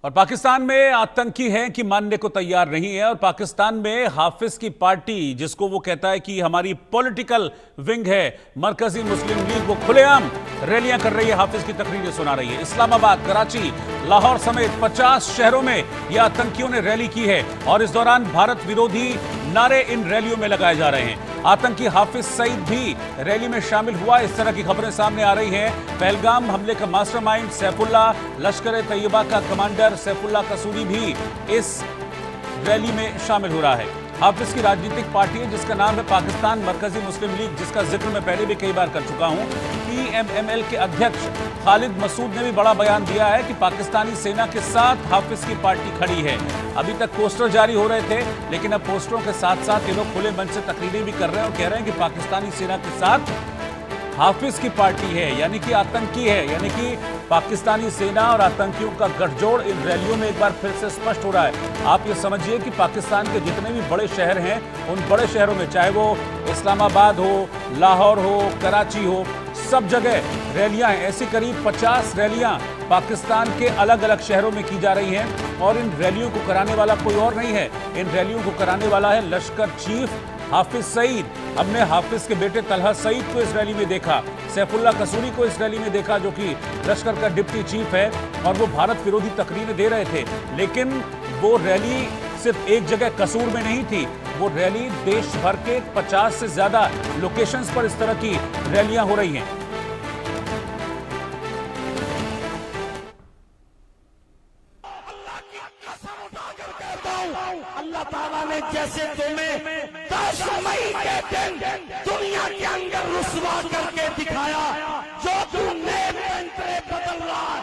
और पाकिस्तान में आतंकी हैं कि मानने को तैयार नहीं है। और पाकिस्तान में हाफिज की पार्टी, जिसको वो कहता है कि हमारी पॉलिटिकल विंग है, मरकजी मुस्लिम लीग, वो खुलेआम रैलियां कर रही है, हाफिज की तकरीरें सुना रही है। इस्लामाबाद, कराची, लाहौर समेत 50 शहरों में ये आतंकियों ने रैली की है और इस दौरान भारत विरोधी नारे इन रैलियों में लगाए जा रहे हैं। आतंकी हाफिज सईद भी रैली में शामिल हुआ, इस तरह की खबरें सामने आ रही हैं। पहलगाम हमले का मास्टरमाइंड सैफुल्लाह, लश्कर ए तैयबा का कमांडर सैफुल्लाह कसूरी भी इस रैली में शामिल हो रहा है। हाफिज की राजनीतिक पार्टी है जिसका नाम है पाकिस्तान मरकजी मुस्लिम लीग, जिसका जिक्र मैं पहले भी कई बार कर चुका हूं। PMML के अध्यक्ष खालिद मसूद ने भी बड़ा बयान दिया है कि पाकिस्तानी सेना के साथ हाफिज की पार्टी खड़ी है। अभी तक पोस्टर जारी हो रहे थे, लेकिन अब पोस्टरों के साथ साथ ये लोग खुले मंच से तकरीरें भी कर रहे हैं और कह रहे हैं कि पाकिस्तानी सेना के साथ हाफिज की पार्टी है, यानी कि आतंकी है। यानी कि पाकिस्तानी सेना और आतंकियों का गठजोड़ इन रैलियों में एक बार फिर से स्पष्ट हो रहा है। आप ये समझिए कि पाकिस्तान के जितने भी बड़े शहर हैं, उन बड़े शहरों में, चाहे वो इस्लामाबाद हो, लाहौर हो, कराची हो, सब जगह रैलियां हैं। ऐसी करीब 50 रैलियां पाकिस्तान के अलग अलग शहरों में की जा रही हैं और इन रैलियों को कराने वाला कोई और नहीं है, इन रैलियों को कराने वाला है लश्कर चीफ हाफिज सईद। हमने हाफिज के बेटे तलहा सईद को इस रैली में देखा, सैफुल्लाह कसूरी को इस रैली में देखा, जो कि लश्कर का डिप्टी चीफ है, और वो भारत विरोधी तकरीरें दे रहे थे। लेकिन वो रैली सिर्फ एक जगह कसूर में नहीं थी, वो रैली देश भर के 50 से ज्यादा लोकेशंस पर इस तरह की रैलियां हो रही हैं। अल्लाह ताला ने जैसे तुम्हें 10 मई के दिन दुनिया के अंदर रुसवा करके दिखाया, जो तू नए मंत्र बदल रहा,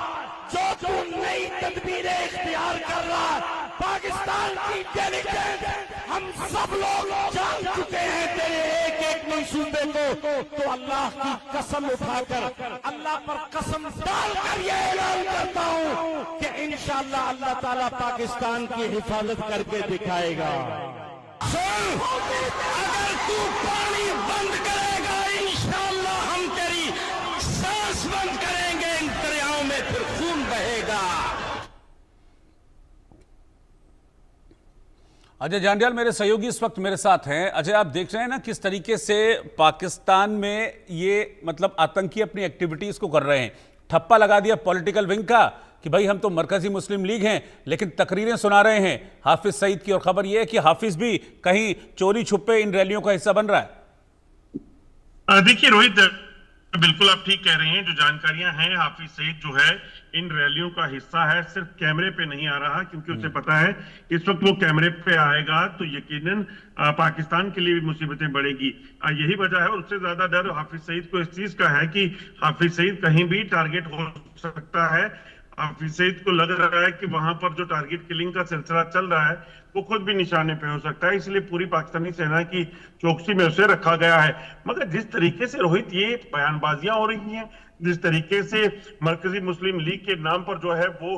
जो तू नई तदबीरें इख्तियार कर रहा, पाकिस्तान की इंटेलिजेंस हम सब लोग जान चुके हैं तेरे एक एक मंसूबे को। तो अल्लाह की कसम उठाकर, अल्लाह पर कसम डालकर ये ऐलान करता हूं कि इंशाअल्लाह अल्लाह ताला पाकिस्तान की हिफाजत करके दिखाएगा। अगर तू पानी बंद करेगा, इंशाअल्लाह हम तेरी सांस बंद करेंगे, इन दरियाओं में फिर खून बहेगा। अजय जांडियाल मेरे सहयोगी इस वक्त मेरे साथ हैं। अजय, आप देख रहे हैं ना किस तरीके से पाकिस्तान में ये मतलब आतंकी अपनी एक्टिविटीज को कर रहे हैं। ठप्पा लगा दिया पॉलिटिकल विंग का कि भाई हम तो मरकजी मुस्लिम लीग हैं, लेकिन तकरीरें सुना रहे हैं हाफिज सईद की। और खबर यह है कि हाफिज भी कहीं चोरी छुपे इन रैलियों का हिस्सा बन रहा है। देखिए रोहित, बिल्कुल आप ठीक कह रहे हैं। जो जानकारियां हैं, हाफिज सईद जो है इन रैलियों का हिस्सा है, सिर्फ कैमरे पे नहीं आ रहा, क्योंकि उसे पता है इस वक्त वो कैमरे पे आएगा तो यकीनन पाकिस्तान के लिए भी मुसीबतें बढ़ेगी। यही वजह है, और उससे ज्यादा डर हाफिज सईद को इस चीज का है कि हाफिज सईद कहीं भी टारगेट हो सकता है। हाफिज सईद को लग रहा है कि वहां पर जो टारगेट किलिंग का सिलसिला चल रहा है वो खुद भी निशाने पे हो सकता है, इसलिए पूरी पाकिस्तानी सेना की चौकसी में उसे रखा गया है। मगर जिस तरीके से रोहित ये बयानबाजियां हो रही हैं, जिस तरीके से मरकजी मुस्लिम लीग के नाम पर जो है वो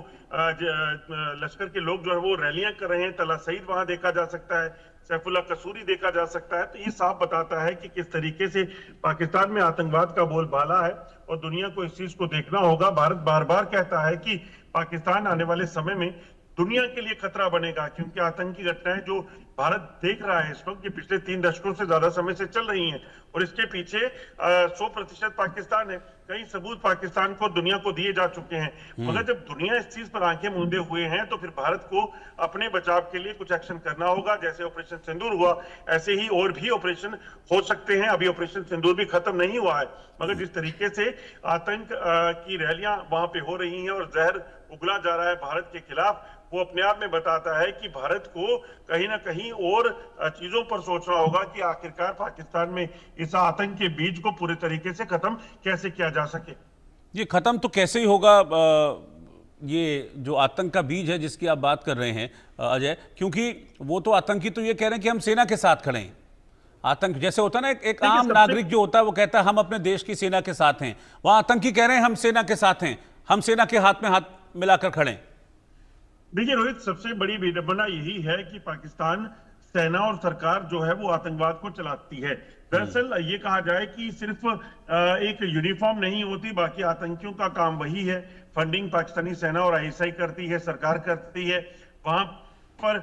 लश्कर के लोग जो है वो रैलियां कर रहे हैं, तलहा सईद वहां देखा जा सकता है, सैफुल्लाह कसूरी देखा जा सकता है, तो ये साफ बताता है कि किस तरीके से पाकिस्तान में आतंकवाद का बोलबाला है और दुनिया को इस चीज को देखना होगा। भारत बार बार कहता है कि पाकिस्तान आने वाले समय में दुनिया के लिए खतरा बनेगा, क्योंकि आतंकी घटनाएं जो भारत देख रहा है इस वक्त, ये पिछले 3 दशकों से ज्यादा समय से चल रही हैं और इसके पीछे 100% पाकिस्तान है। कई सबूत पाकिस्तान को दुनिया को दिए जा चुके हैं, मगर जब दुनिया इस चीज पर आंखें मूंदे हुए हैं तो फिर भारत को अपने बचाव के लिए कुछ एक्शन करना होगा। जैसे ऑपरेशन सिंदूर हुआ, ऐसे ही और भी ऑपरेशन हो सकते हैं। अभी ऑपरेशन सिंदूर भी खत्म नहीं हुआ है, मगर जिस तरीके से आतंक की रैलियां वहां पे हो रही हैं और जहर उगला जा रहा है भारत के खिलाफ, वो अपने आप में बताता है कि भारत को कहीं ना कहीं और चीजों पर सोचना होगा कि आखिरकार पाकिस्तान में इस आतंक के बीज को पूरे तरीके से खत्म कैसे किया जा सके। ये खत्म तो कैसे ही होगा, ये जो आतंक का बीज है जिसकी आप बात कर रहे हैं अजय, क्योंकि वो तो आतंकी तो ये कह रहे हैं कि हम सेना के साथ खड़े हैं। आतंक जैसे होता है ना, एक आम नागरिक जो होता है वो कहता है हम अपने देश की सेना के साथ हैं, वहां आतंकी कह रहे हैं हम सेना के साथ हैं, हम सेना के हाथ में हाथ मिलाकर खड़े हैं। देखिए रोहित, सबसे बड़ी विडंबना यही है कि पाकिस्तान सेना और सरकार जो है वो आतंकवाद को चलाती है। दरअसल ये कहा जाए कि सिर्फ एक यूनिफॉर्म नहीं होती, बाकी आतंकियों का काम वही है। फंडिंग पाकिस्तानी सेना और आईएसआई करती है, सरकार करती है। वहां पर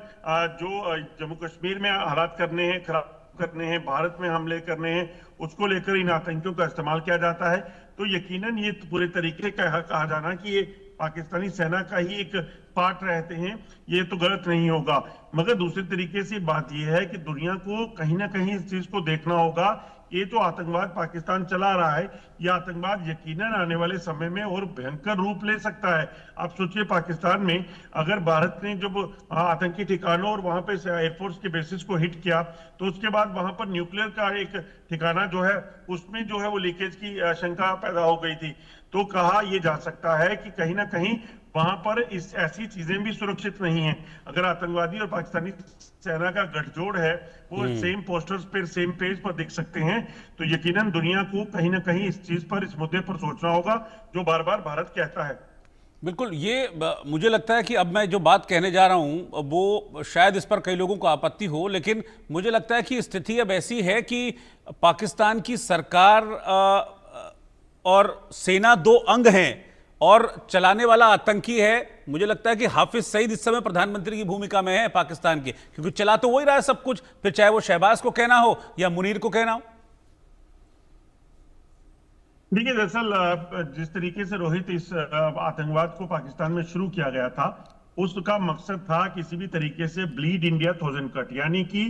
जो जम्मू कश्मीर में हालात करने हैं, खराब करने हैं, भारत में हमले करने हैं, उसको लेकर इन आतंकियों का इस्तेमाल किया जाता है। तो यकीनन ये पूरे तरीके का कहा जाना कि ये पाकिस्तानी सेना का ही एक पार्ट रहते हैं, ये तो गलत नहीं होगा। मगर दूसरे तरीके से बात यह है कि दुनिया को कहीं ना कहीं इस चीज को देखना होगा। ये जो आतंकवाद पाकिस्तान चला रहा है, ये आतंकवाद यकीनन आने वाले समय में और भयंकर रूप ले सकता है। आप सोचिए, पाकिस्तान में अगर भारत ने जब आतंकी ठिकानों और वहां पे एयरफोर्स के बेसिस को हिट किया, तो उसके बाद वहां पर न्यूक्लियर का एक ठिकाना जो है, उसमें जो है वो लीकेज की आशंका पैदा हो गई थी। तो कहा यह जा सकता है कि कहीं ना कहीं वहां पर ऐसी चीजें भी सुरक्षित नहीं है। अगर आतंकवादी और पाकिस्तानी सेना का गठजोड़ है, वो सेम पोस्टर्स पर, सेम पेज पर दिख सकते हैं, तो यकीनन दुनिया को कहीं ना कहीं इस चीज पर, इस मुद्दे पर सोचना होगा, जो बार बार भारत कहता है। बिल्कुल, ये मुझे लगता है कि अब मैं जो बात कहने जा रहा हूं वो शायद इस पर कई लोगों को आपत्ति हो, लेकिन मुझे लगता है कि स्थिति अब ऐसी है कि पाकिस्तान की सरकार और सेना दो अंग हैं और चलाने वाला आतंकी है। मुझे लगता है कि हाफिज सईद इस समय प्रधानमंत्री की भूमिका में है पाकिस्तान की, क्योंकि चला तो वही रहा है सब कुछ, फिर चाहे वो शहबाज को कहना हो या मुनीर को कहना हो। देखिए, दरअसल जिस तरीके से रोहित इस आतंकवाद को पाकिस्तान में शुरू किया गया था, उसका मकसद था किसी भी तरीके से ब्लीड इंडिया 1000 कट, यानी कि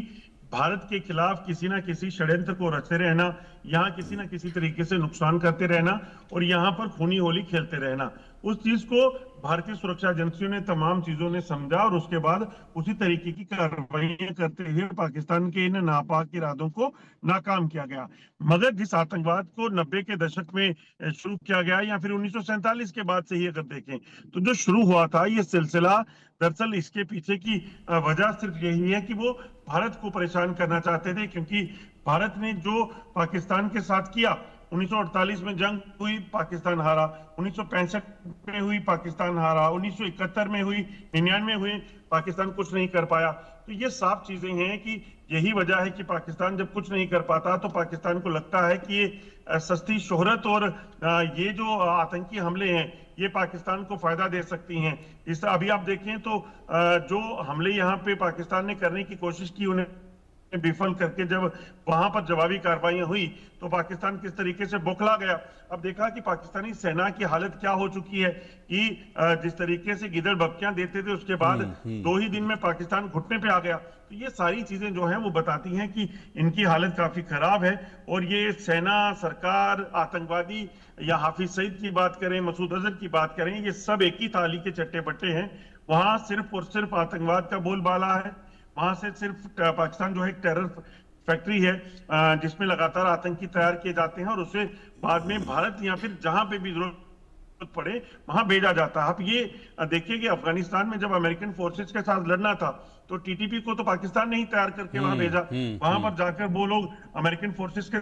भारत के खिलाफ किसी ना किसी षड्यंत्र को रचते रहना, यहाँ किसी ना किसी तरीके से नुकसान करते रहना और यहाँ पर खूनी होली खेलते रहना। उस चीज को भारतीय सुरक्षा एजेंसियों ने, तमाम चीजों ने समझा और उसके बाद उसी तरीके की कार्रवाइयां करते हुए पाकिस्तान के इन नापाक इरादों को नाकाम किया गया। मगर जिस आतंकवाद को 90 के दशक में शुरू किया गया या फिर 1947 के बाद से ही अगर देखें, तो जो शुरू हुआ था ये सिलसिला, दरअसल इसके पीछे की वजह सिर्फ यही है कि वो भारत को परेशान करना चाहते थे, क्योंकि भारत ने जो पाकिस्तान के साथ किया, 1948 में जंग हुई, पाकिस्तान हारा, 1965 में हुई, पाकिस्तान हारा, 1971 में हुई, 99 हुई, पाकिस्तान कुछ नहीं कर पाया। तो ये साफ चीजें हैं कि यही वजह है कि पाकिस्तान जब कुछ नहीं कर पाता तो पाकिस्तान को लगता है कि ये सस्ती शोहरत और ये जो आतंकी हमले हैं, ये पाकिस्तान को फायदा दे सकती हैं। इस अभी आप देखें तो जो हमले यहाँ पे पाकिस्तान ने करने की कोशिश की, उन्हें विफल करके जब वहां पर जवाबी कार्रवाइयां हुई तो पाकिस्तान किस तरीके से बौखला गया। अब देखा कि पाकिस्तानी सेना की हालत क्या हो चुकी है कि जिस तरीके से गिदड़ बक्कियां देते थे, उसके बाद 2 ही दिन में पाकिस्तान घुटने पे आ गया। तो ये सारी चीजें जो हैं वो बताती हैं कि इनकी हालत काफी खराब है। और ये सेना, सरकार, आतंकवादी या हाफिज सईद की बात करें, मसूद अजहर की बात करें, ये सब एक ही थाली के चट्टे बट्टे हैं। वहां सिर्फ और सिर्फ आतंकवाद का बोलबाला है। वहां से सिर्फ पाकिस्तान जो है एक टेरर फैक्ट्री है जिसमें लगातार आतंकी तैयार किए जाते हैं और उसे बाद में भारत या फिर जहां पे भी जरूरत पड़े वहां भेजा जाता है। आप ये देखिए कि अफगानिस्तान में जब अमेरिकन फोर्सेस के साथ लड़ना था तो टीटीपी को तो पाकिस्तान ने ही तैयार करके वहां भेजा। वहां पर जाकर वो लोग अमेरिकन फोर्सेस के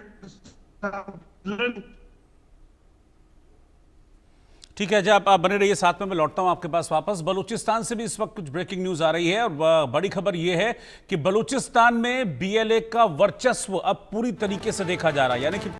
साथ। ठीक है, जब आप बने रहिए साथ में, मैं लौटता हूं आपके पास वापस। बलूचिस्तान से भी इस वक्त कुछ ब्रेकिंग न्यूज आ रही है और बड़ी खबर यह है कि बलूचिस्तान में बीएलए का वर्चस्व अब पूरी तरीके से देखा जा रहा है, यानी कि